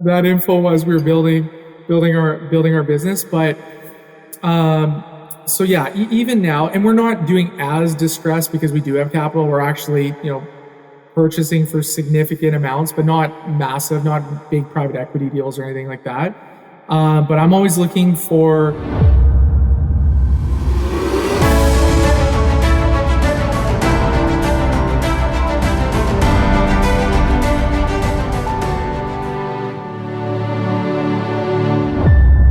that info as we were building our business. But so yeah, even now, and we're not doing as distressed because we do have capital. We're actually, purchasing for significant amounts, but not massive, not big private equity deals or anything like that. But I'm always looking for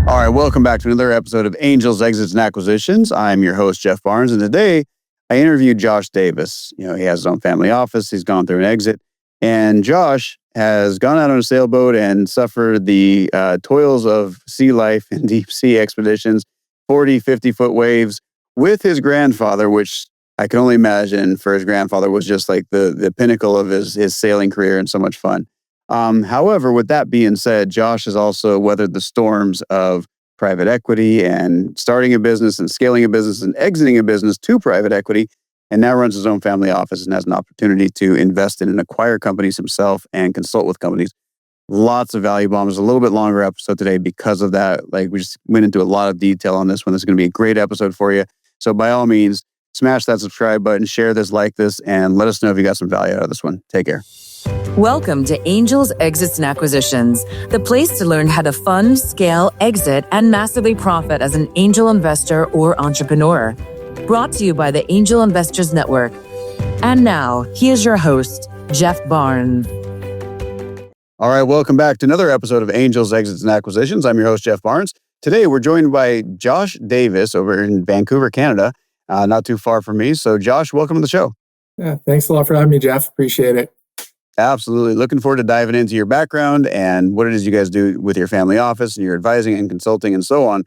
All right, welcome back to another episode of Angels, Exits, and Acquisitions. I'm your host, Jeff Barnes, and today I interviewed Josh Davis. He has his own family office. He's gone through an exit, and Josh has gone out on a sailboat and suffered the toils of sea life and deep sea expeditions, 40, 50-foot waves with his grandfather, which I can only imagine for his grandfather was just like the pinnacle of his sailing career and so much fun. However, with that being said, Josh has also weathered the storms of private equity and starting a business and scaling a business and exiting a business to private equity, and now runs his own family office and has an opportunity to invest in and acquire companies himself and consult with companies. Lots of value bombs. A little bit longer episode today because of that. Like, we just went into a lot of detail on this one. This is going to be a great episode for you. So by all means, smash that subscribe button, share this, like this, and let us know if you got some value out of this one. Take care. Welcome to Angels, Exits, and Acquisitions, the place to learn how to fund, scale, exit, and massively profit as an angel investor or entrepreneur. Brought to you by the Angel Investors Network. And now, here's your host, Jeff Barnes. All right, welcome back to another episode of Angels, Exits, and Acquisitions. I'm your host, Jeff Barnes. Today, we're joined by Josh Davis over in Vancouver, Canada, not too far from me. So, Josh, welcome to the show. Yeah, thanks a lot for having me, Jeff. Appreciate it. Absolutely. Looking forward to diving into your background and what it is you guys do with your family office and your advising and consulting and so on.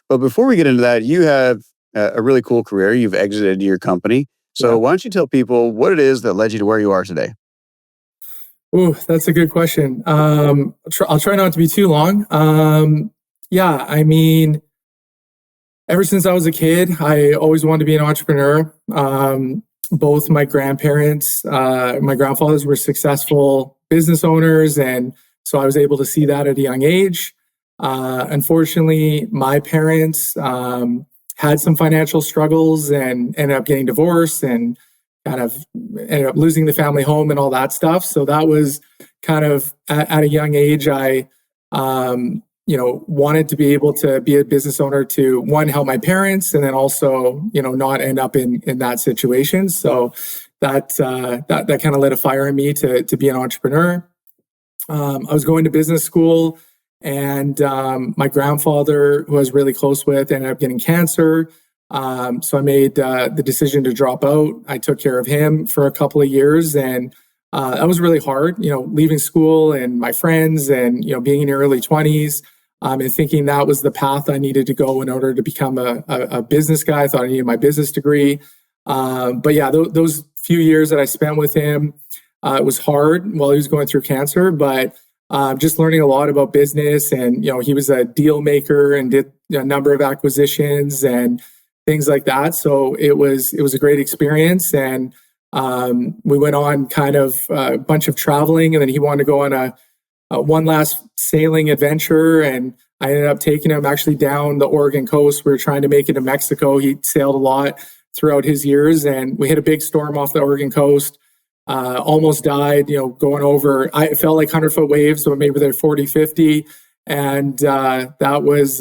But before we get into that, you have a really cool career. You've exited your company. So why don't you tell people what it is that led you to where you are today? Ooh, that's a good question. I'll try not to be too long. Ever since I was a kid, I always wanted to be an entrepreneur. Both my grandparents, my grandfathers were successful business owners, and so I was able to see that at a young age. Unfortunately, my parents had some financial struggles and ended up getting divorced and kind of ended up losing the family home and all that stuff. So that was kind of at a young age, I wanted to be able to be a business owner to, one, help my parents, and then also, not end up in that situation. So that kind of lit a fire in me to be an entrepreneur. I was going to business school, and my grandfather, who I was really close with, ended up getting cancer. So I made the decision to drop out. I took care of him for a couple of years, and that was really hard, leaving school and my friends and, being in your early 20s. And thinking that was the path I needed to go in order to become a business guy. I thought I needed my business degree. But yeah, those few years that I spent with him, it was hard while he was going through cancer, but just learning a lot about business. And, he was a deal maker and did a number of acquisitions and things like that. So it was a great experience. And we went on kind of a bunch of traveling, and then he wanted to go on a one last sailing adventure, and I ended up taking him actually down the Oregon coast. We were trying to make it to Mexico. He sailed a lot throughout his years, and we hit a big storm off the Oregon coast. Almost died, going over, I felt like 100-foot waves, so maybe they're 40, 50. And that was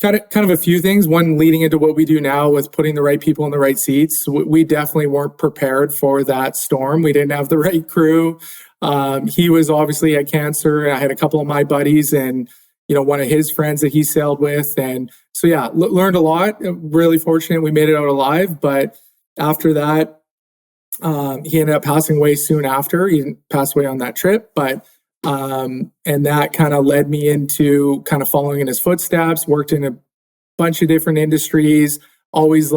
kind of a few things. One, leading into what we do now with putting the right people in the right seats. We definitely weren't prepared for that storm. We didn't have the right crew. He was obviously had cancer. I had a couple of my buddies and, one of his friends that he sailed with. And so, yeah, learned a lot. Really fortunate we made it out alive. But after that, he ended up passing away soon after. He didn't pass away on that trip, but and that kind of led me into kind of following in his footsteps. Worked in a bunch of different industries, always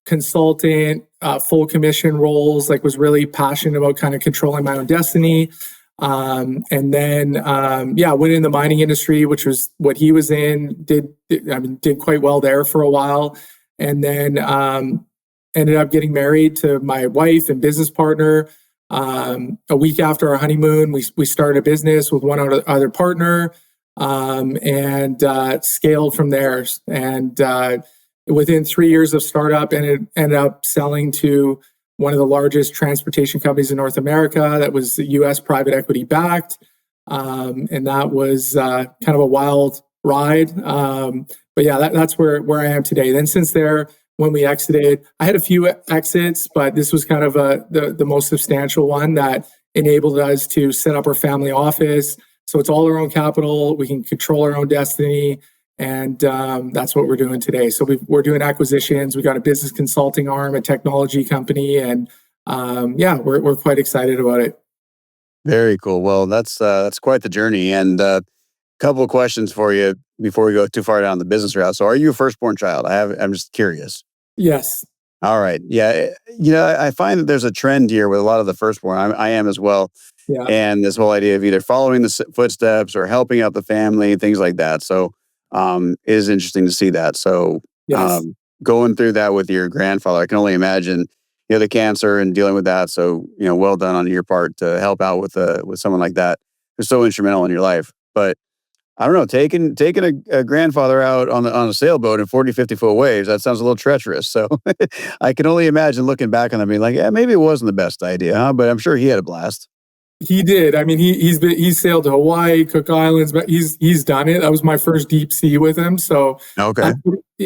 consultant, full commission roles, was really passionate about kind of controlling my own destiny. And then, went in the mining industry, which was what he was in, did quite well there for a while. And then, ended up getting married to my wife and business partner. A week after our honeymoon, we started a business with one other partner, and scaled from there. And within 3 years of startup, and it ended up selling to one of the largest transportation companies in North America that was US private equity backed. And that was kind of a wild ride. But yeah, that's where I am today. Then since there, when we exited, I had a few exits, but this was kind of the most substantial one that enabled us to set up our family office. So it's all our own capital. We can control our own destiny. And that's what we're doing today. So we're doing acquisitions. We got a business consulting arm, a technology company, and yeah, we're quite excited about it. Very cool. Well, that's quite the journey. And a couple of questions for you before we go too far down the business route. So, are you a firstborn child? I'm just curious. Yes. All right. Yeah. I find that there's a trend here with a lot of the firstborn. I am as well. Yeah. And this whole idea of either following the footsteps or helping out the family, things like that. So, it is interesting to see that. So, Yes. going through that with your grandfather, I can only imagine, the cancer and dealing with that. So, well done on your part to help out with someone like that who's so instrumental in your life. But I don't know, taking a grandfather out on a sailboat in 40, 50-foot waves, that sounds a little treacherous. So I can only imagine looking back on that being like, yeah, maybe it wasn't the best idea, huh? But I'm sure he had a blast. He did. I mean, he's sailed to Hawaii, Cook Islands, but he's done it. That was my first deep sea with him. So Okay.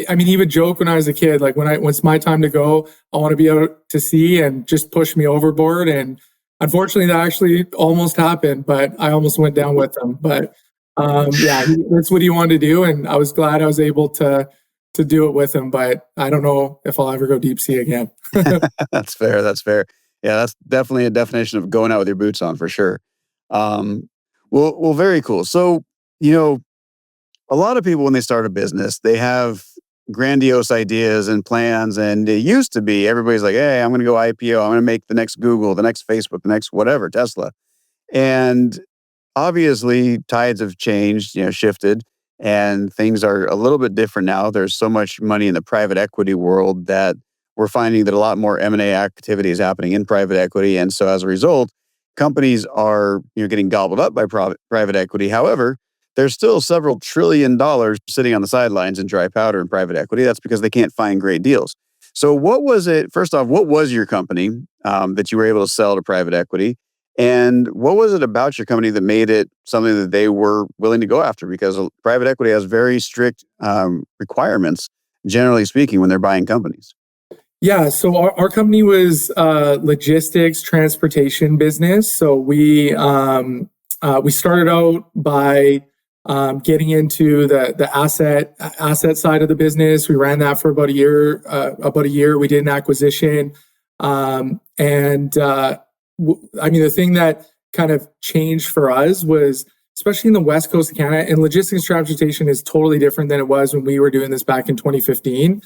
I mean, he would joke when I was a kid, like when it's my time to go, I want to be out to sea, and just push me overboard. And unfortunately, that actually almost happened, but I almost went down with him. But yeah, that's what he wanted to do, and I was glad I was able to do it with him. But I don't know if I'll ever go deep sea again. That's fair. That's fair. Yeah, that's definitely a definition of going out with your boots on for sure. Well, very cool. So, a lot of people when they start a business, they have grandiose ideas and plans, and it used to be everybody's like, "Hey, I'm going to go IPO. I'm going to make the next Google, the next Facebook, the next whatever, Tesla." And obviously, tides have changed, shifted, and things are a little bit different now. There's so much money in the private equity world that we're finding that a lot more M&A activity is happening in private equity. And so as a result, companies are getting gobbled up by private equity. However, there's still several $1 trillion sitting on the sidelines in dry powder in private equity. That's because they can't find great deals. So what was it, first off, what was your company that you were able to sell to private equity? And what was it about your company that made it something that they were willing to go after? Because private equity has very strict requirements, generally speaking, when they're buying companies. Yeah, so our company was logistics transportation business. So we started out by getting into the asset side of the business. We ran that for about a year. We did an acquisition, and I mean, the thing that kind of changed for us was, especially in the West Coast of Canada, and logistics transportation is totally different than it was when we were doing this back in 2015.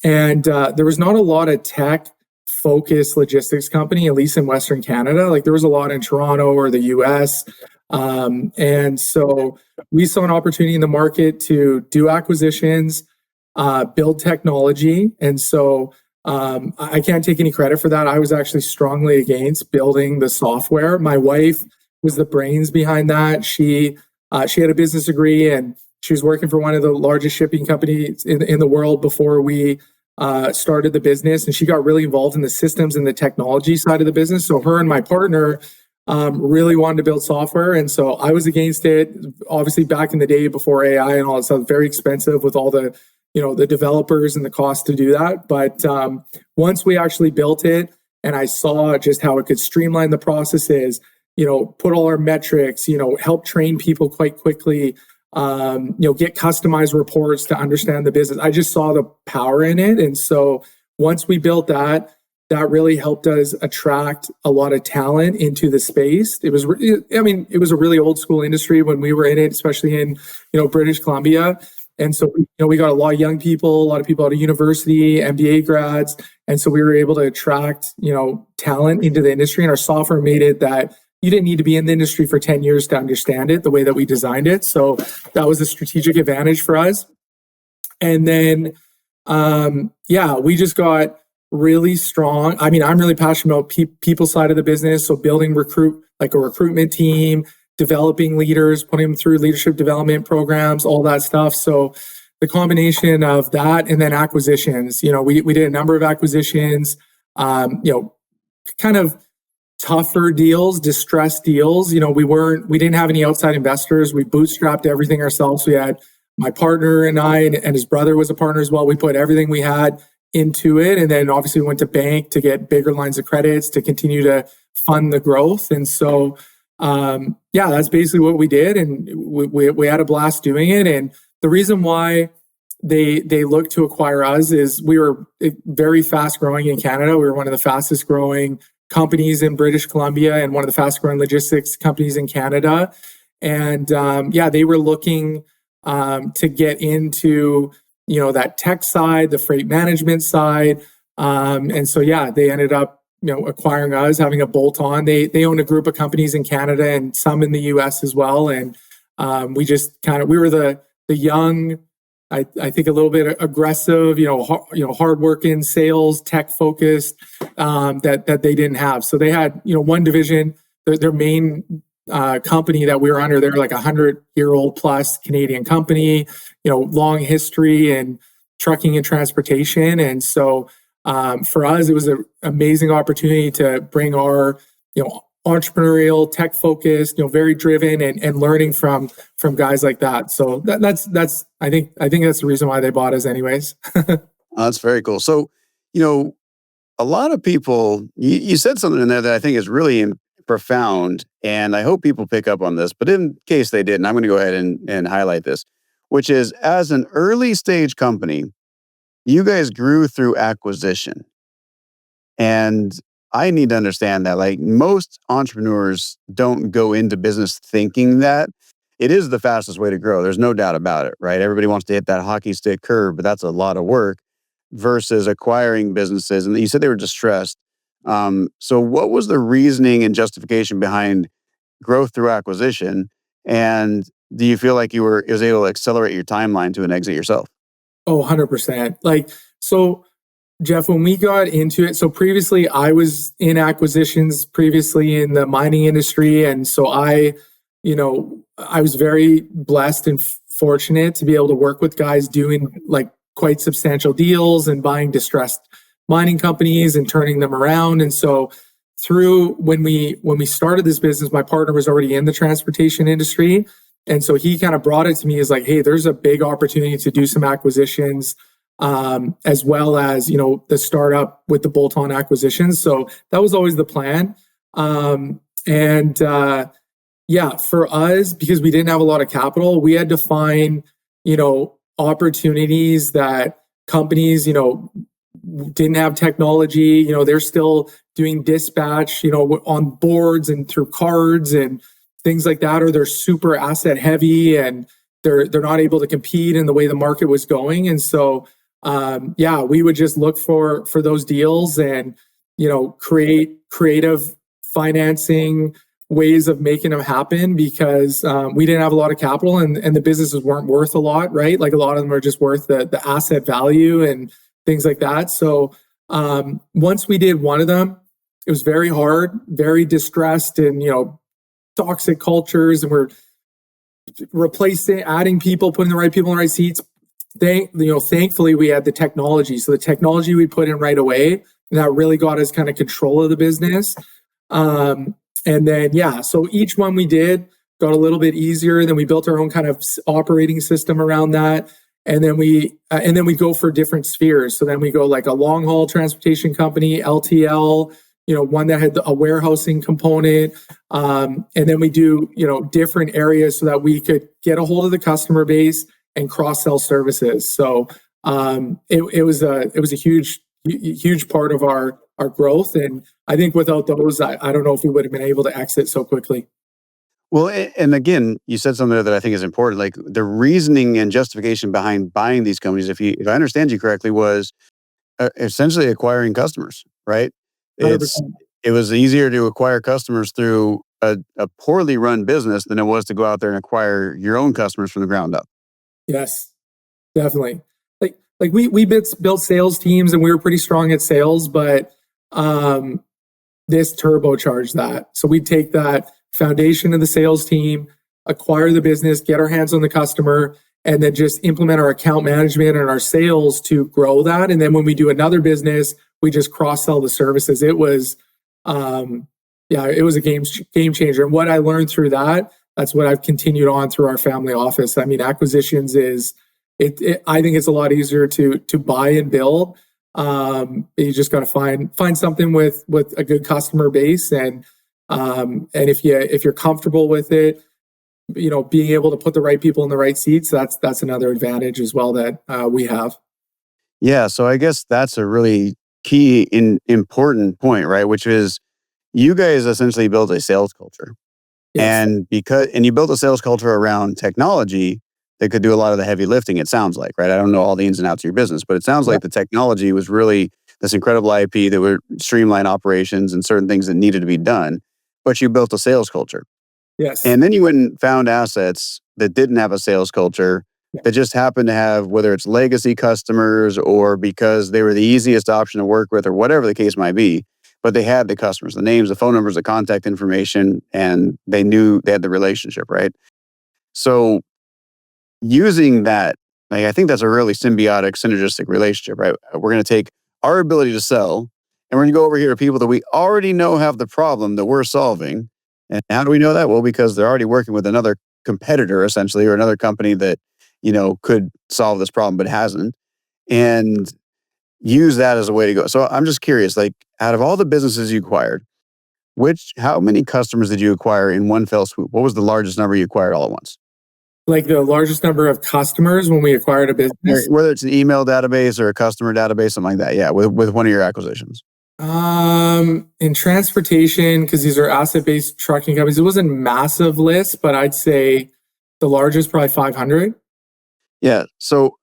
And there was not a lot of tech-focused logistics company, at least in Western Canada. Like there was a lot in Toronto or the US. And so we saw an opportunity in the market to do acquisitions, build technology. And so I can't take any credit for that. I was actually strongly against building the software. My wife was the brains behind that. She had a business degree, and she was working for one of the largest shipping companies in the world before we started the business. And she got really involved in the systems and the technology side of the business. So her and my partner really wanted to build software. And so I was against it. Obviously, back in the day before AI and all that stuff, very expensive with all the the developers and the cost to do that. But once we actually built it and I saw just how it could streamline the processes, put all our metrics, help train people quite quickly, get customized reports to understand the business. I just saw the power in it. And so once we built that really helped us attract a lot of talent into the space. It was a really old school industry when we were in it, especially in, British Columbia. And so, we got a lot of young people, a lot of people out of university, MBA grads. And so we were able to attract, talent into the industry, and our software made it that you didn't need to be in the industry for 10 years to understand it the way that we designed it. So that was a strategic advantage for us. And then, we just got really strong. I mean, I'm really passionate about people side of the business. So building like a recruitment team, developing leaders, putting them through leadership development programs, all that stuff. So the combination of that and then acquisitions, we did a number of acquisitions, kind of tougher deals, distressed deals. We didn't have any outside investors. We bootstrapped everything ourselves. We had my partner and I, and his brother was a partner as well. We put everything we had into it. And then obviously we went to bank to get bigger lines of credits to continue to fund the growth. And so, that's basically what we did. And we had a blast doing it. And the reason why they looked to acquire us is we were very fast growing in Canada. We were one of the fastest growing companies in British Columbia and one of the fast growing logistics companies in Canada. And they were looking to get into that tech side, the freight management side. And so they ended up acquiring us, having a bolt on. They own a group of companies in Canada and some in the US as well. And we just we were the young, I think a little bit aggressive, hardworking, sales, tech focused, that they didn't have. So they had, one division, their main company that we were under. They're like 100-year-old plus Canadian company, long history in trucking and transportation. And so for us, it was an amazing opportunity to bring our, entrepreneurial, tech focused, very driven and learning from guys like that. So that's I think that's the reason why they bought us anyways. That's very cool. So, a lot of people, you said something in there that I think is really profound, and I hope people pick up on this, but in case they didn't, I'm going to go ahead and highlight this, which is, as an early stage company, you guys grew through acquisition. And I need to understand that, like, most entrepreneurs don't go into business thinking that it is the fastest way to grow. There's no doubt about it, right? Everybody wants to hit that hockey stick curve, but that's a lot of work versus acquiring businesses. And you said they were distressed. So what was the reasoning and justification behind growth through acquisition? And do you feel like it was able to accelerate your timeline to an exit yourself? Oh, 100%. So Jeff, when we got into it, so previously I was in acquisitions previously in the mining industry. And so I was very blessed and fortunate to be able to work with guys doing like quite substantial deals and buying distressed mining companies and turning them around. And so when we started this business, my partner was already in the transportation industry. And so he kind of brought it to me as like, hey, there's a big opportunity to do some acquisitions, as well as, the startup with the bolt-on acquisitions. So that was always the plan. For us, because we didn't have a lot of capital, we had to find, opportunities that companies, didn't have technology. They're still doing dispatch, on boards and through cards and things like that, or they're super asset heavy and they're not able to compete in the way the market was going. And so we would just look for those deals and, create creative financing ways of making them happen because we didn't have a lot of capital and the businesses weren't worth a lot, right? Like a lot of them are just worth the asset value and things like that. So once we did one of them, it was very hard, very distressed and, toxic cultures, and we're adding people, putting the right people in the right seats. Thankfully we had the technology. So the technology we put in right away, and that really got us kind of control of the business. So each one we did got a little bit easier. Then we built our own kind of operating system around that. And then we go for different spheres. So then we go like a long haul transportation company, LTL, one that had a warehousing component. And then we do, different areas so that we could get a hold of the customer base and cross-sell services. So it was a huge part of our growth. And I think without those, I don't know if we would have been able to exit so quickly. Well, and again, you said something there that I think is important. Like the reasoning and justification behind buying these companies, if I understand you correctly, was essentially acquiring customers, right? 100%. It was easier to acquire customers through a poorly run business than it was to go out there and acquire your own customers from the ground up. Yes, definitely. Like like we built sales teams and we were pretty strong at sales, but this turbocharged that. So we take that foundation of the sales team, acquire the business, get our hands on the customer, and then just implement our account management and our sales to grow that. And then when we do another business, we just cross sell the services. It was, it was a game changer. And what I learned through that, that's what I've continued on through our family office. I mean, acquisitions is, I think it's a lot easier to buy and build. You just got to find something with a good customer base, and if you're comfortable with it, being able to put the right people in the right seats, that's another advantage as well that we have. Yeah, so I guess that's a really key important point, right? Which is you guys essentially built a sales culture. Yes. And you built a sales culture around technology that could do a lot of the heavy lifting, it sounds like, right? I don't know all the ins and outs of your business, but it sounds like the technology was really this incredible IP that would streamline operations and certain things that needed to be done. But you built a sales culture. Yes. And then you went and found assets that didn't have a sales culture, that just happened to have, whether it's legacy customers or because they were the easiest option to work with or whatever the case might be, but they had the customers, the names, the phone numbers, the contact information, and they knew they had the relationship, right? So using that, I think that's a really symbiotic, synergistic relationship, right? We're going to take our ability to sell and we're going to go over here to people that we already know have the problem that we're solving. And how do we know that? Well, because they're already working with another competitor, essentially, or another company that, could solve this problem, but hasn't. And use that as a way to go. So I'm just curious, like, out of all the businesses you acquired, how many customers did you acquire in one fell swoop? What was the largest number you acquired all at once? Like the largest number of customers when we acquired a business? Whether it's an email database or a customer database, something like that. Yeah, with one of your acquisitions. In transportation, because these are asset-based trucking companies, it wasn't a massive list, but I'd say the largest, probably 500. Yeah. So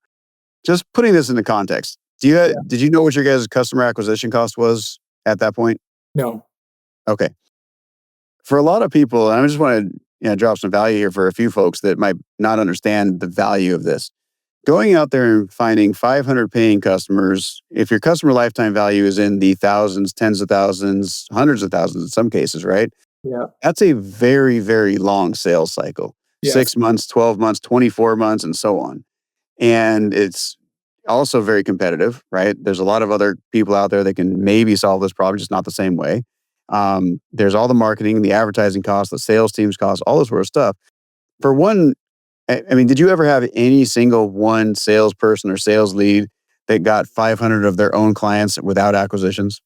just putting this into context, did you know what your guys' customer acquisition cost was at that point? No. Okay. For a lot of people, and I just want to drop some value here for a few folks that might not understand the value of this. Going out there and finding 500 paying customers, if your customer lifetime value is in the thousands, tens of thousands, hundreds of thousands in some cases, right? Yeah. That's a very, very long sales cycle. Yes. 6 months, 12 months, 24 months, and so on. And it's also very competitive, right? There's a lot of other people out there that can maybe solve this problem, just not the same way. There's all the marketing, the advertising costs, the sales teams costs, all this sort of stuff. For one, I mean, did you ever have any single one salesperson or sales lead that got 500 of their own clients without acquisitions?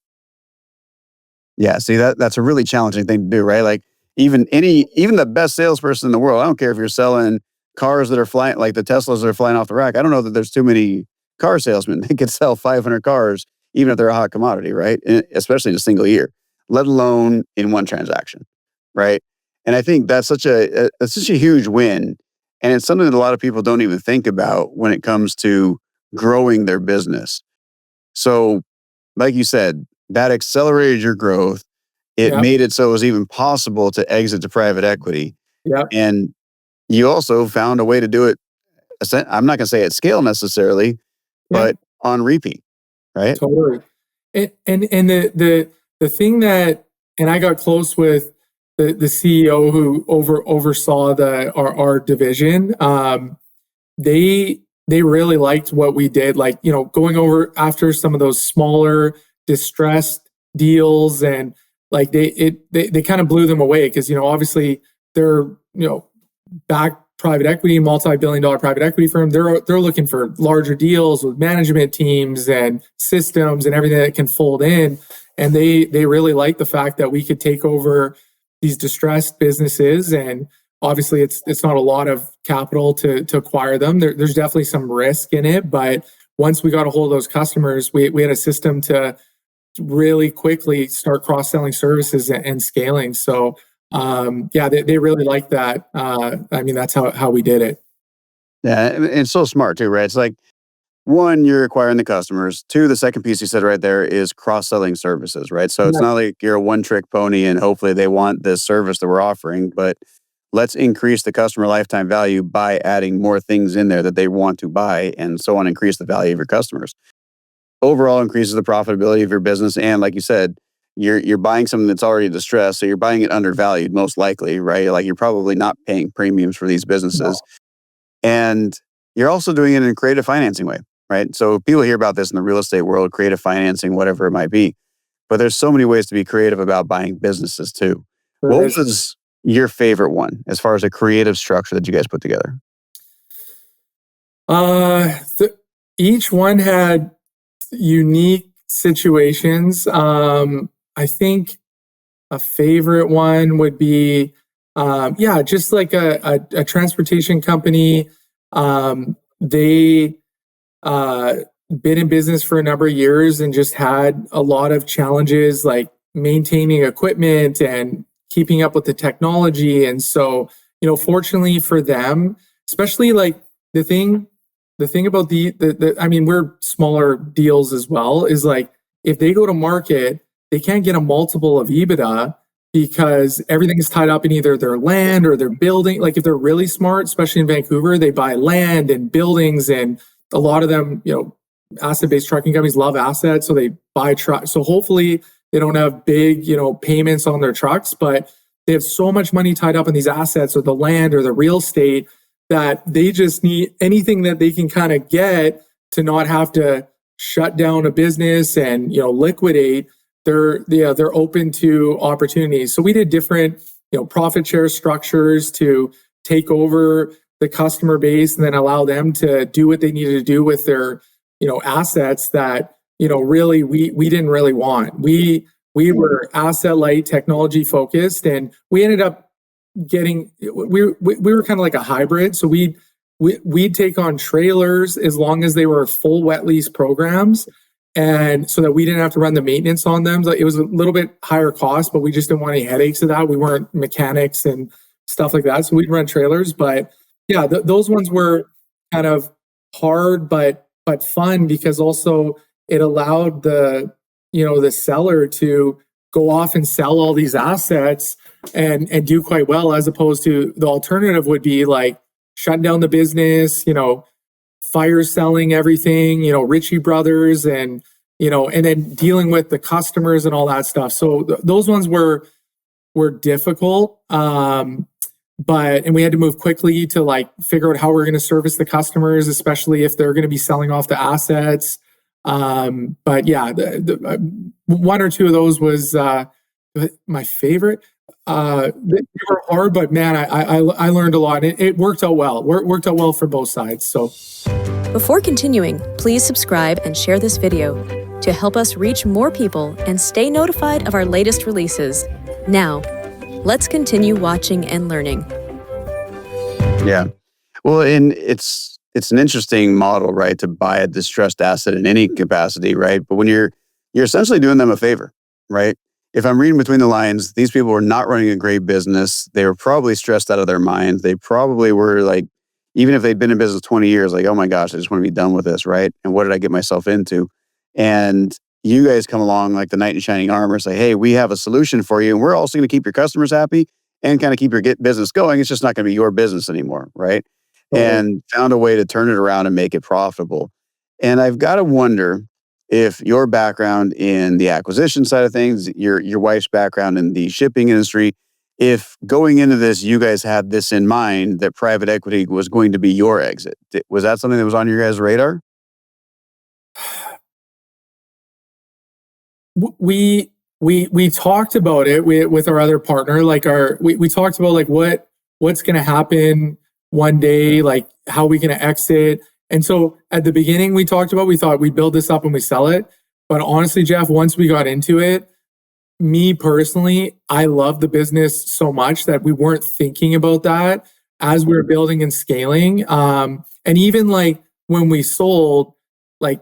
Yeah, see, that's a really challenging thing to do, right? Like even the best salesperson in the world, I don't care if you're selling cars that are flying, like the Teslas that are flying off the rack. I don't know that there's too many car salesmen that could sell 500 cars, even if they're a hot commodity, right? Especially in a single year, let alone in one transaction, right? And I think that's such a huge win. And it's something that a lot of people don't even think about when it comes to growing their business. So, like you said, that accelerated your growth. It made it so it was even possible to exit to private equity. Yeah. And you also found a way to do it. I'm not going to say at scale necessarily, but on repeat, right? Totally. And the thing that, and I got close with the CEO who oversaw our division. They really liked what we did, like, going over after some of those smaller distressed deals, and like they kind of blew them away because obviously they're back private equity, multi-billion-dollar private equity firm. They're looking for larger deals with management teams and systems and everything that can fold in, and they really like the fact that we could take over these distressed businesses. And obviously it's not a lot of capital to acquire them. There's definitely some risk in it, but once we got a hold of those customers, we had a system to really quickly start cross-selling services and scaling. So they really like that. I mean, that's how we did it. Yeah, and it's so smart too, right? It's like, one, you're acquiring the customers. Two, the second piece you said right there is cross-selling services, right? So it's not like you're a one-trick pony and hopefully they want this service that we're offering, but let's increase the customer lifetime value by adding more things in there that they want to buy, and so on, increase the value of your customers. Overall increases the profitability of your business. And like you said, you're buying something that's already distressed, so you're buying it undervalued, most likely, right? Like you're probably not paying premiums for these businesses. No. And you're also doing it in a creative financing way, right? So people hear about this in the real estate world, creative financing, whatever it might be. But there's so many ways to be creative about buying businesses too. What was your favorite one as far as a creative structure that you guys put together? Each one had unique situations. I think a favorite one would be, just like a transportation company. They been in business for a number of years and just had a lot of challenges, like maintaining equipment and keeping up with the technology. And so, fortunately for them, especially like the thing about we're smaller deals as well, is like, if they go to market, they can't get a multiple of EBITDA because everything is tied up in either their land or their building. Like if they're really smart, especially in Vancouver, they buy land and buildings, and a lot of them, asset-based trucking companies love assets. So they buy trucks. So hopefully they don't have big, payments on their trucks, but they have so much money tied up in these assets or the land or the real estate that they just need anything that they can kind of get to not have to shut down a business and, liquidate. They're open to opportunities. So we did different, profit share structures to take over the customer base and then allow them to do what they needed to do with their, assets that, really we didn't really want. We were asset light, technology focused, and we ended up getting, we were kind of like a hybrid. So we'd take on trailers as long as they were full wet lease programs. And so that we didn't have to run the maintenance on them. It was a little bit higher cost, but we just didn't want any headaches of that. We weren't mechanics and stuff like that. So we'd run trailers, but yeah, those ones were kind of hard, but fun, because also it allowed the seller to go off and sell all these assets and do quite well, as opposed to the alternative would be like shutting down the business, fire selling everything, Ritchie Brothers, and then dealing with the customers and all that stuff. So those ones were difficult. And we had to move quickly to like figure out how we're going to service the customers, especially if they're going to be selling off the assets. But yeah, the one or two of those was my favorite. They were hard, but man, I learned a lot. It worked out well. Worked out well for both sides. So before continuing, please subscribe and share this video to help us reach more people and stay notified of our latest releases. Now, let's continue watching and learning. Yeah. Well, and it's an interesting model, right? To buy a distressed asset in any capacity, right? But when you're essentially doing them a favor, right? If I'm reading between the lines, these people were not running a great business. They were probably stressed out of their minds. They probably were like, even if they'd been in business 20 years, like, oh my gosh, I just want to be done with this, right? And what did I get myself into? And you guys come along like the knight in shining armor, say, hey, we have a solution for you, and we're also going to keep your customers happy and kind of keep your business going. It's just not going to be your business anymore, right? And found a way to turn it around and make it profitable. And I've got to wonder if your background in the acquisition side of things, your wife's background in the shipping industry, if going into this, you guys had this in mind, that private equity was going to be your exit. Was that something that was on your guys' radar? We talked about it with our other partner. Like we talked about like what's going to happen one day, like how we going to exit. And so at the beginning we thought we'd build this up and we sell it. But honestly, Jeff, once we got into it, me personally, I love the business so much that we weren't thinking about that as we were building and scaling. And even like when we sold, like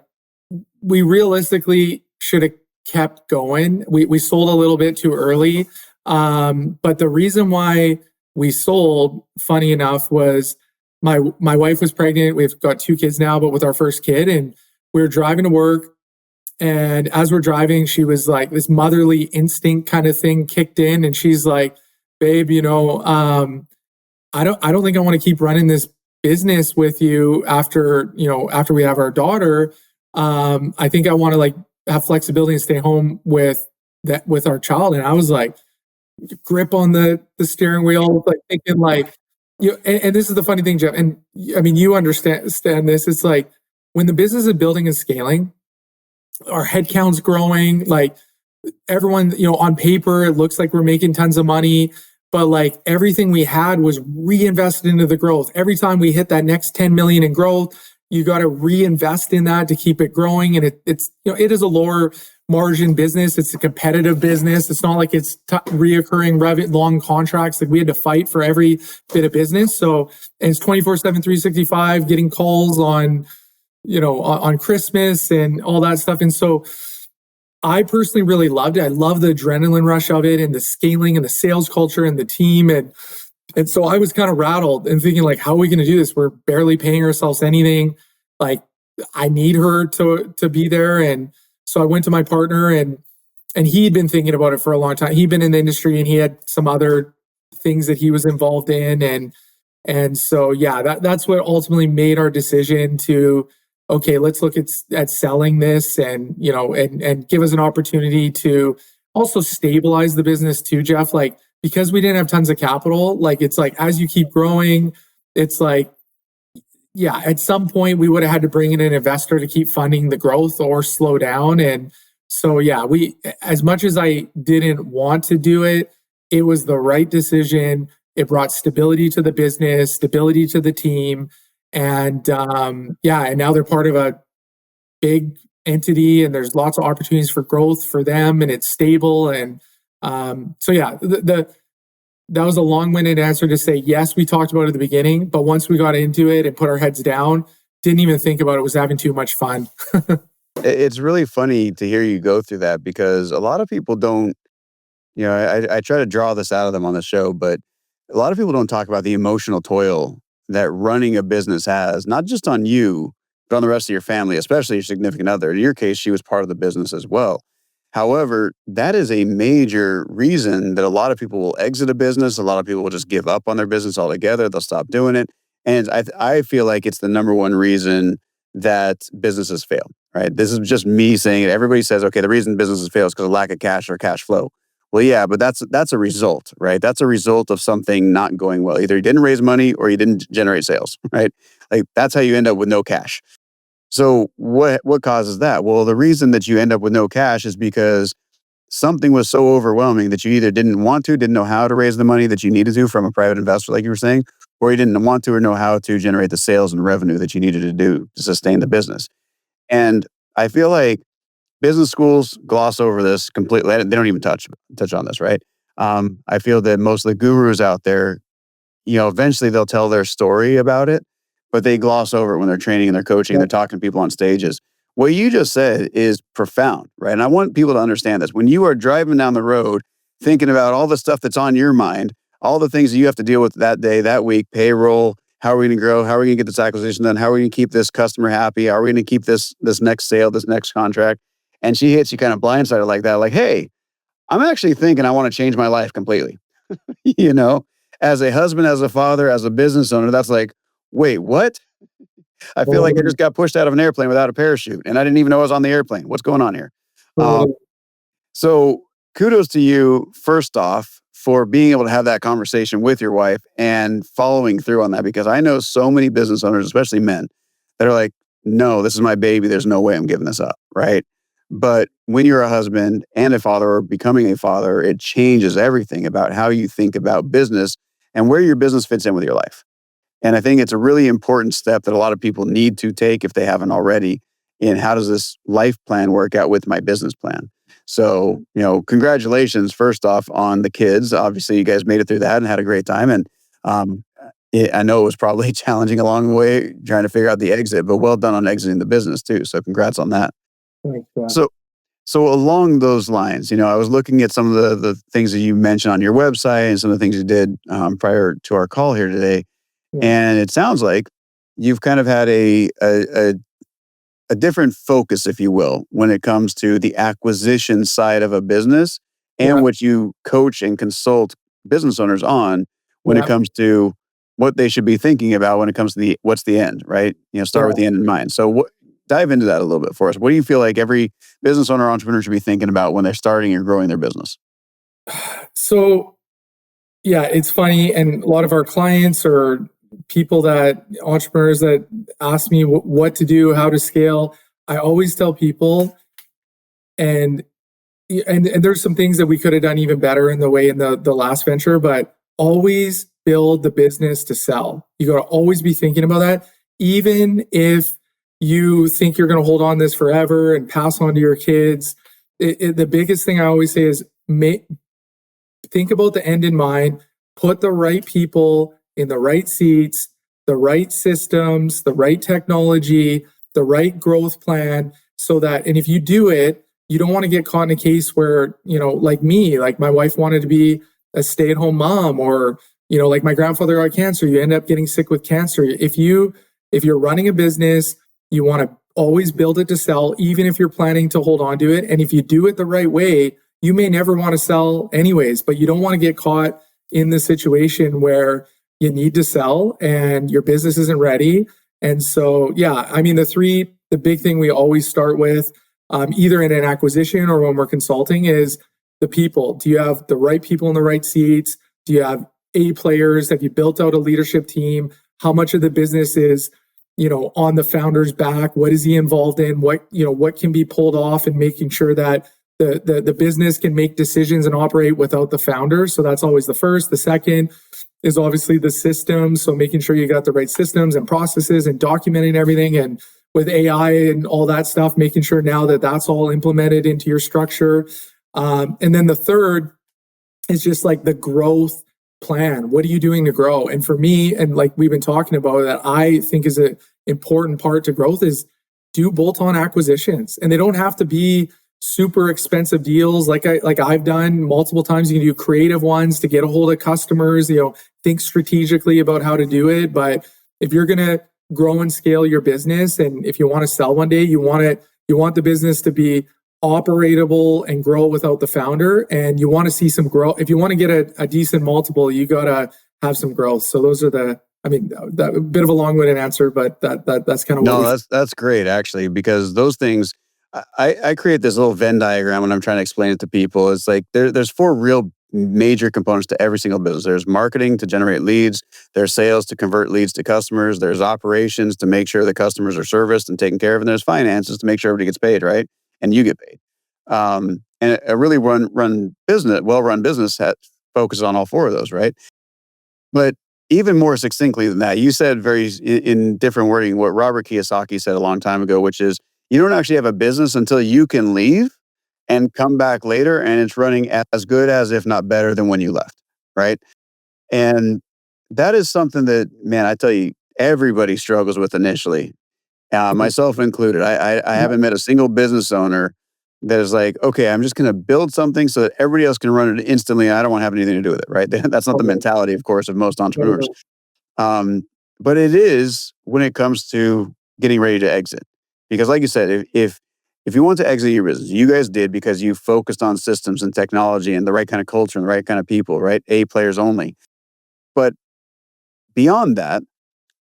we realistically should have kept going. We sold a little bit too early. But the reason why we sold, funny enough, was my wife was pregnant. We've got 2 kids now, but with our first kid, and we were driving to work. And as we're driving, she was like, this motherly instinct kind of thing kicked in. And she's like, babe, I don't think I want to keep running this business with you after we have our daughter. I think I want to like have flexibility and stay home with our child. And I was like, grip on the steering wheel, like thinking like, and this is the funny thing, Jeff. And I mean, you understand this. It's like when the business is building and scaling, our headcount's growing, like everyone, on paper, it looks like we're making tons of money, but like everything we had was reinvested into the growth. Every time we hit that next 10 million in growth, you got to reinvest in that to keep it growing. And it is a lower margin business. It's a competitive business. It's not like it's reoccurring long contracts. Like we had to fight for every bit of business. So, and it's 24/7, 365, getting calls on Christmas and all that stuff. And so I personally really loved it. I love the adrenaline rush of it and the scaling and the sales culture and the team. And so I was kind of rattled and thinking like, how are we going to do this? We're barely paying ourselves anything. Like I need her to be there. And so I went to my partner and he'd been thinking about it for a long time. He'd been in the industry and he had some other things that he was involved in. And so, yeah, that's what ultimately made our decision to, okay, let's look at selling this and give us an opportunity to also stabilize the business too, Jeff. Like, because we didn't have tons of capital, like it's like as you keep growing, it's like, yeah, at some point we would have had to bring in an investor to keep funding the growth or slow down. And so, yeah, as much as I didn't want to do it, it was the right decision. It brought stability to the business, stability to the team. And and now they're part of a big entity and there's lots of opportunities for growth for them and it's stable. And so, yeah, that was a long-winded answer to say, yes, we talked about it at the beginning, but once we got into it and put our heads down, didn't even think about it, was having too much fun. It's really funny to hear you go through that because a lot of people don't, I try to draw this out of them on the show, but a lot of people don't talk about the emotional toil that running a business has, not just on you, but on the rest of your family, especially your significant other. In your case, she was part of the business as well. However, that is a major reason that a lot of people will exit a business. A lot of people will just give up on their business altogether. They'll stop doing it. And I feel like it's the number one reason that businesses fail, right? This is just me saying it. Everybody says, okay, the reason businesses fail is because of lack of cash or cash flow. Well, yeah, but that's a result, right? That's a result of something not going well. Either you didn't raise money or you didn't generate sales, right? Like that's how you end up with no cash. So what causes that? Well, the reason that you end up with no cash is because something was so overwhelming that you either didn't want to, didn't know how to raise the money that you needed to from a private investor, like you were saying, or you didn't want to or know how to generate the sales and revenue that you needed to do to sustain the business. And I feel like business schools gloss over this completely. They don't even touch on this, right? I feel that most of the gurus out there, eventually they'll tell their story about it, but they gloss over it when they're training and they're coaching, they're talking to people on stages. What you just said is profound, right? And I want people to understand this. When you are driving down the road, thinking about all the stuff that's on your mind, all the things that you have to deal with that day, that week, payroll, how are we going to grow? How are we going to get this acquisition done? How are we going to keep this customer happy? How are we going to keep this next sale, this next contract? And she hits you kind of blindsided like that, like, hey, I'm actually thinking I want to change my life completely. As a husband, as a father, as a business owner, that's like, wait, what? I feel like I just got pushed out of an airplane without a parachute and I didn't even know I was on the airplane. What's going on here? So kudos to you, first off, for being able to have that conversation with your wife and following through on that, because I know so many business owners, especially men, that are like, no, this is my baby. There's no way I'm giving this up, right? But when you're a husband and a father or becoming a father, it changes everything about how you think about business and where your business fits in with your life. And I think it's a really important step that a lot of people need to take if they haven't already in how does this life plan work out with my business plan. So, congratulations first off on the kids. Obviously, you guys made it through that and had a great time. And I know it was probably challenging along the way trying to figure out the exit, but well done on exiting the business too. So congrats on that. Thanks, So along those lines, I was looking at some of the things that you mentioned on your website and some of the things you did prior to our call here today. Yeah. And it sounds like you've kind of had a different focus, if you will, when it comes to the acquisition side of a business and what you coach and consult business owners on when it comes to what they should be thinking about when it comes to what's the end, right? Start with the end in mind. So dive into that a little bit for us. What do you feel like every business owner or entrepreneur should be thinking about when they're starting or growing their business? So, yeah, it's funny. And a lot of our clients or entrepreneurs that ask me what to do, how to scale, I always tell people, and there's some things that we could have done even better in the last venture, but always build the business to sell. You got to always be thinking about that. Even if you think you're going to hold on this forever and pass on to your kids, the biggest thing I always say is think about the end in mind, put the right people in the right seats, the right systems, the right technology, the right growth plan, so that, and if you do it, you don't want to get caught in a case where, like me, like my wife wanted to be a stay-at-home mom, or, like my grandfather got cancer, you end up getting sick with cancer. If you're running a business, you want to always build it to sell, even if you're planning to hold on to it. And if you do it the right way, you may never want to sell anyways, but you don't want to get caught in the situation where you need to sell and your business isn't ready. And so, yeah, I mean, the big thing we always start with, either in an acquisition or when we're consulting, is the people. Do you have the right people in the right seats? Do you have A players? Have you built out a leadership team? How much of the business is, on the founder's back? What is he involved in? What can be pulled off, and making sure that the business can make decisions and operate without the founder. So that's always the first. The second is obviously the systems. So making sure you got the right systems and processes and documenting everything, and with AI and all that stuff, making sure now that that's all implemented into your structure. And then the third is just like the growth plan. What are you doing to grow? And for me, and like we've been talking about, that I think is an important part to growth, is do bolt-on acquisitions. And they don't have to be super expensive deals like I've done multiple times. You can do creative ones to get a hold of customers, think strategically about how to do it. But if you're going to grow and scale your business, and if you want to sell one day, you want the business to be operatable and grow without the founder, and you want to see some growth. If you want to get a decent multiple, you got to have some growth. So those are a bit of a long-winded answer, but that's kind of that's great, actually, because those things, I create this little Venn diagram when I'm trying to explain it to people. It's like there's 4 real major components to every single business. There's marketing to generate leads, there's sales to convert leads to customers, there's operations to make sure the customers are serviced and taken care of, and there's finances to make sure everybody gets paid, right? And you get paid. And a really well-run business focuses on all 4 of those, right? But even more succinctly than that, you said very in different wording what Robert Kiyosaki said a long time ago, which is you don't actually have a business until you can leave and come back later and it's running as good as, if not better than when you left, right? And that is something that, man, I tell you, everybody struggles with initially, myself included. I haven't met a single business owner that is like, okay, I'm just going to build something so that everybody else can run it instantly. I don't want to have anything to do with it, right? That's not the mentality, of course, of most entrepreneurs. But it is when it comes to getting ready to exit. Because like you said, if you want to exit your business, you guys did because you focused on systems and technology and the right kind of culture and the right kind of people, right? A players only. But beyond that,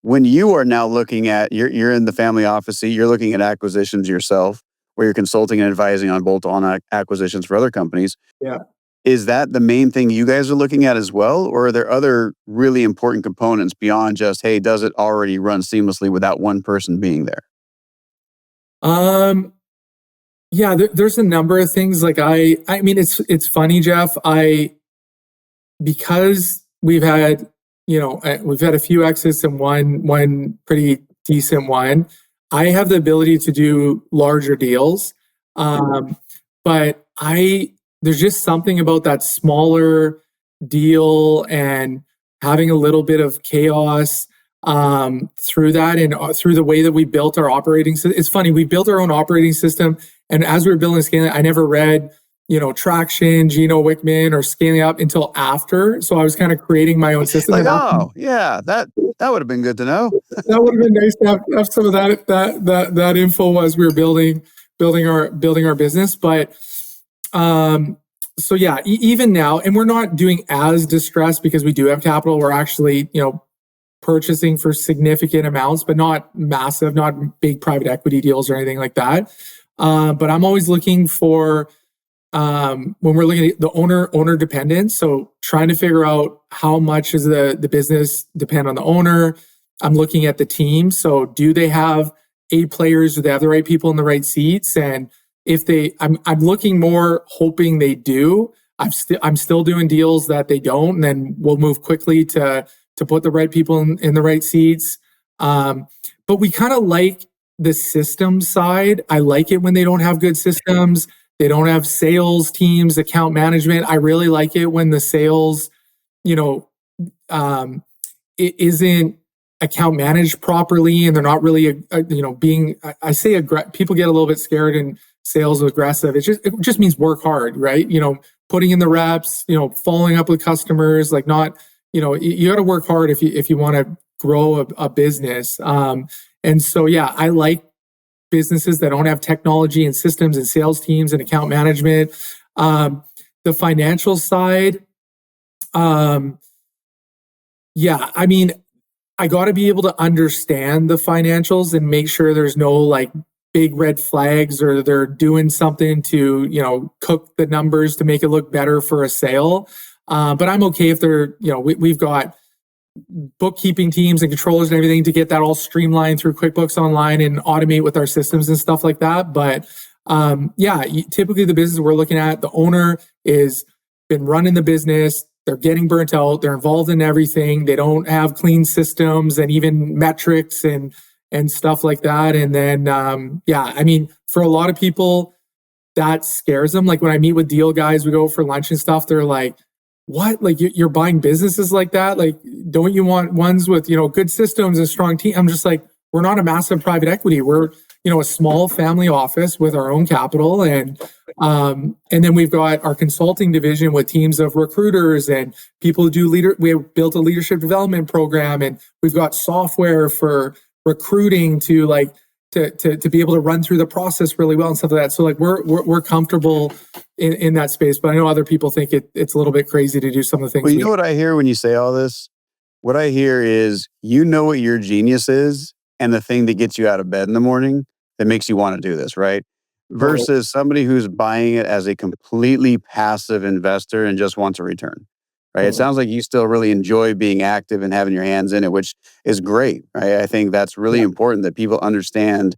when you are now looking at, you're in the family office seat, you're looking at acquisitions yourself, where you're consulting and advising on bolt-on acquisitions for other companies. Yeah. Is that the main thing you guys are looking at as well? Or are there other really important components beyond just, hey, does it already run seamlessly without one person being there? Yeah, there's a number of things. Like I mean, it's funny, Jeff. Because we've had a few exits and one pretty decent one. I have the ability to do larger deals, but there's just something about that smaller deal and having a little bit of chaos through that, and through the way that we built our operating system. It's funny, we built our own operating system, and as we were building scaling, I never read Traction, Gino Wickman, or Scaling Up until after. So I was kind of creating my own system. Like, oh yeah, that would have been good to know. That would have been nice to have some of that info as we were building our business. But so yeah, even now, and we're not doing as distressed because we do have capital. We're actually purchasing for significant amounts, but not massive, not big private equity deals or anything like that. But I'm always looking for, when we're looking at the owner dependence. So trying to figure out how much does the business depend on the owner. I'm looking at the team. So do they have A players? Do they have the right people in the right seats? And if I'm looking more, hoping they do. I'm still doing deals that they don't, and then we'll move quickly to put the right people in the right seats. But we kind of like the system side. I like it when they don't have good systems. They don't have sales teams, account management. I really like it when the sales, it isn't account managed properly, and they're not really, being. I say people get a little bit scared and sales aggressive. It just means work hard, right? Putting in the reps, following up with customers, like not, you got to work hard if you want to grow a business. And so, yeah, I like businesses that don't have technology and systems and sales teams and account management. The financial side, yeah, I mean, I got to be able to understand the financials and make sure there's no like big red flags or they're doing something to, cook the numbers to make it look better for a sale. But I'm okay if they're, we've got bookkeeping teams and controllers and everything to get that all streamlined through QuickBooks Online and automate with our systems and stuff like that. But typically the business we're looking at, the owner is been running the business. They're getting burnt out. They're involved in everything. They don't have clean systems and even metrics and stuff like that. And then, I mean, for a lot of people, that scares them. Like when I meet with deal guys, we go for lunch and stuff. They're like, what? Like you're buying businesses like that? Like, don't you want ones with, good systems and strong team? I'm just like, we're not a massive private equity. We're, a small family office with our own capital. And then we've got our consulting division with teams of recruiters and people who do we have built a leadership development program, and we've got software for recruiting to be able to run through the process really well and stuff like that. So like we're comfortable in that space, but I know other people think it's a little bit crazy to do some of the things. Well, you know what I hear when you say all this? What I hear is what your genius is and the thing that gets you out of bed in the morning that makes you want to do this, right? Versus somebody who's buying it as a completely passive investor and just wants a return. Right. It sounds like you still really enjoy being active and having your hands in it, which is great. Right. I think that's really important that people understand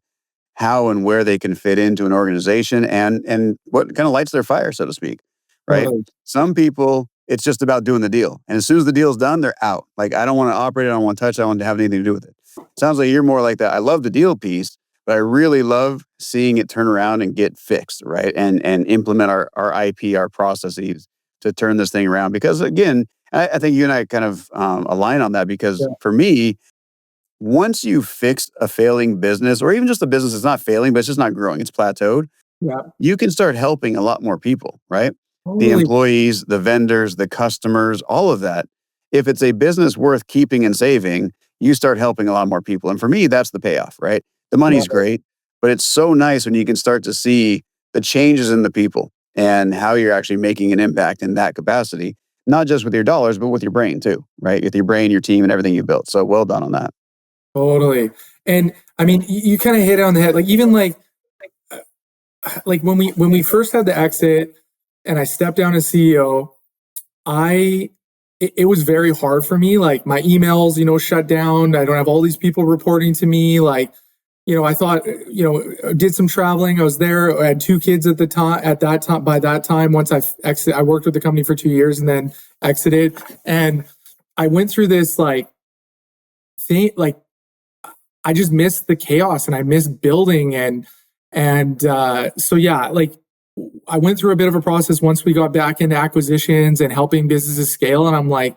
how and where they can fit into an organization and what kind of lights their fire, so to speak. Right. Some people, it's just about doing the deal. And as soon as the deal's done, they're out. Like, I don't want to operate. I don't want to touch. I don't want to have anything to do with it. Sounds like you're more like that. I love the deal piece, but I really love seeing it turn around and get fixed. Right. And implement our IP, our processes to turn this thing around. Because again, I think you and I kind of align on that because for me, once you fix a failing business or even just a business that's not failing, but it's just not growing, it's plateaued, you can start helping a lot more people, right? The employees, the vendors, the customers, all of that. If it's a business worth keeping and saving, you start helping a lot more people. And for me, that's the payoff, right? The money's great, but it's so nice when you can start to see the changes in the people and how you're actually making an impact in that capacity, not just with your dollars, but with your brain too, right? With your brain, your team, and everything you built. So well done on that. Totally. And I mean, you kind of hit it on the head. Like even like when we first had the exit and I stepped down as CEO, it was very hard for me. Like my emails, shut down. I don't have all these people reporting to me. Like, I thought, did some traveling. I was there. I had 2 kids at that time. By that time, once I worked with the company for 2 years and then exited. And I went through this thing, I just missed the chaos and I missed building. So yeah, I went through a bit of a process once we got back into acquisitions and helping businesses scale. And I'm like,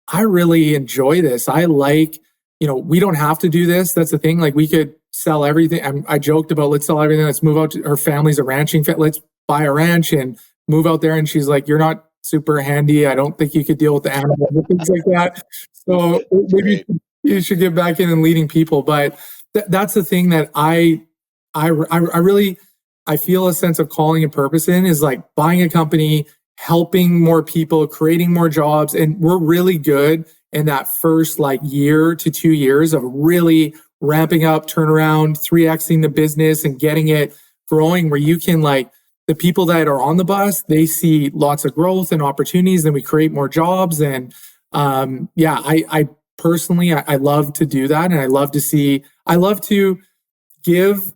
I really enjoy this. I like, we don't have to do this. That's the thing. Like we could sell everything. I joked about, let's sell everything. Let's move out to her family's a ranching. Let's buy a ranch and move out there. And she's like, you're not super handy. I don't think you could deal with the animals and things like that. So maybe you should get back in and leading people. But that's the thing that I really feel a sense of calling and purpose in is like buying a company, helping more people, creating more jobs. And we're really good in that first like year to 2 years of really ramping up, turnaround, 3xing the business and getting it growing, where you can like, the people that are on the bus, they see lots of growth and opportunities, then we create more jobs. And I personally, I love to do that. And I love to give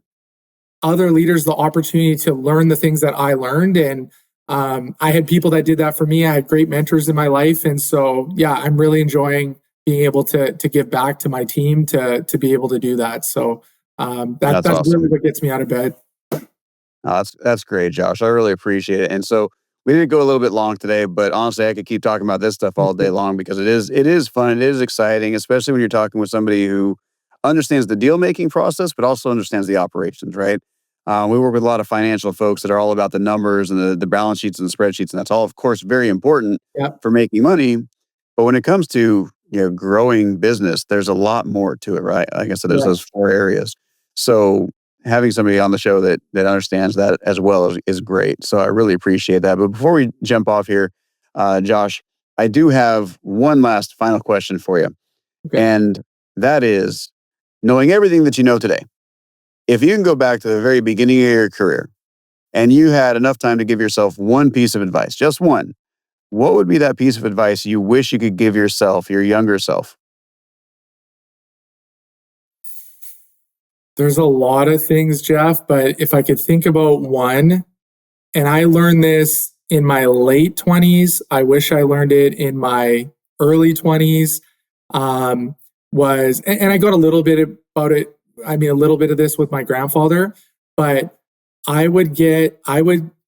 other leaders the opportunity to learn the things that I learned. And I had people that did that for me. I had great mentors in my life. And so, yeah, I'm really enjoying being able to give back to my team to be able to do that. So that's awesome. really what gets me out of bed. That's great, Josh. I really appreciate it. And so we did go a little bit long today, but honestly, I could keep talking about this stuff all day long because it is fun. It is exciting, especially when you're talking with somebody who understands the deal making process, but also understands the operations, right? We work with a lot of financial folks that are all about the numbers and the balance sheets and the spreadsheets, and that's all, of course, very important for making money. But when it comes to growing business, there's a lot more to it, right? Like I said, there's those 4 areas. So having somebody on the show that understands that as well is great. So I really appreciate that. But before we jump off here, Josh, I do have one last final question for you. Okay. And that is, knowing everything that you know today, if you can go back to the very beginning of your career and you had enough time to give yourself one piece of advice, just one, what would be that piece of advice you wish you could give yourself, your younger self? There's a lot of things, Jeff, but if I could think about one, and I learned this in my late 20s, I wish I learned it in my early 20s, and I got a little bit about it. I mean, a little bit of this with my grandfather, but I would get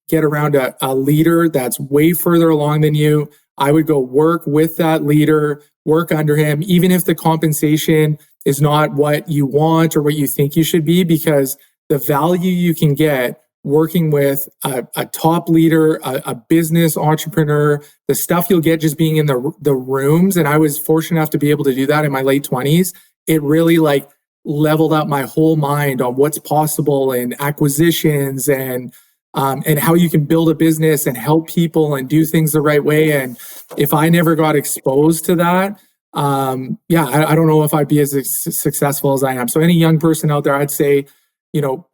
around a leader that's way further along than you. I would go work with that leader, work under him, even if the compensation is not what you want or what you think you should be, because the value you can get working with a top leader, a business entrepreneur, the stuff you'll get just being in the rooms. And I was fortunate enough to be able to do that in my late 20s. It really like leveled up my whole mind on what's possible in acquisitions and how you can build a business and help people and do things the right way. And if I never got exposed to that, I don't know if I'd be as successful as I am. So any young person out there, I'd say,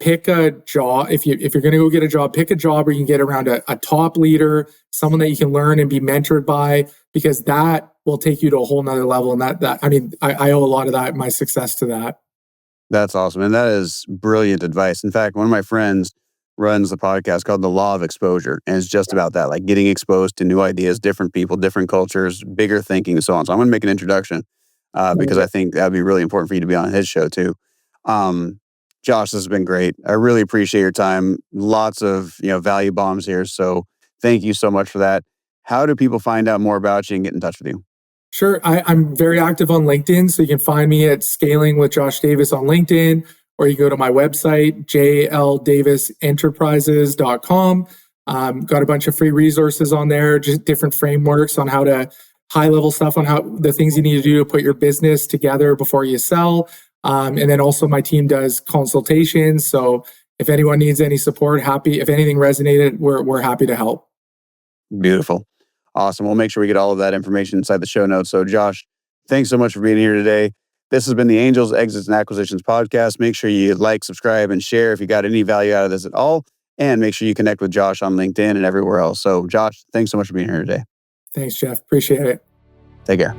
pick a job. If you're going to go get a job, pick a job where you can get around a top leader, someone that you can learn and be mentored by, because that will take you to a whole nother level. And I owe a lot of that, my success, to that. That's awesome. And that is brilliant advice. In fact, one of my friends runs the podcast called The Law of Exposure. And it's just about that, like getting exposed to new ideas, different people, different cultures, bigger thinking, and so on. So I'm going to make an introduction because I think that'd be really important for you to be on his show too. Josh, this has been great. I really appreciate your time. Lots of value bombs here. So thank you so much for that. How do people find out more about you and get in touch with you? Sure. I'm very active on LinkedIn. So you can find me at Scaling with Josh Davis on LinkedIn, or you go to my website, jldavisenterprises.com. Got a bunch of free resources on there, just different frameworks on how to high level stuff on how the things you need to do to put your business together before you sell. And then also my team does consultations. So if anyone needs any support, if anything resonated, we're happy to help. Beautiful. Awesome. We'll make sure we get all of that information inside the show notes. So Josh, thanks so much for being here today. This has been the Angels, Exits, and Acquisitions podcast. Make sure you like, subscribe, and share if you got any value out of this at all. And make sure you connect with Josh on LinkedIn and everywhere else. So Josh, thanks so much for being here today. Thanks, Jeff. Appreciate it. Take care.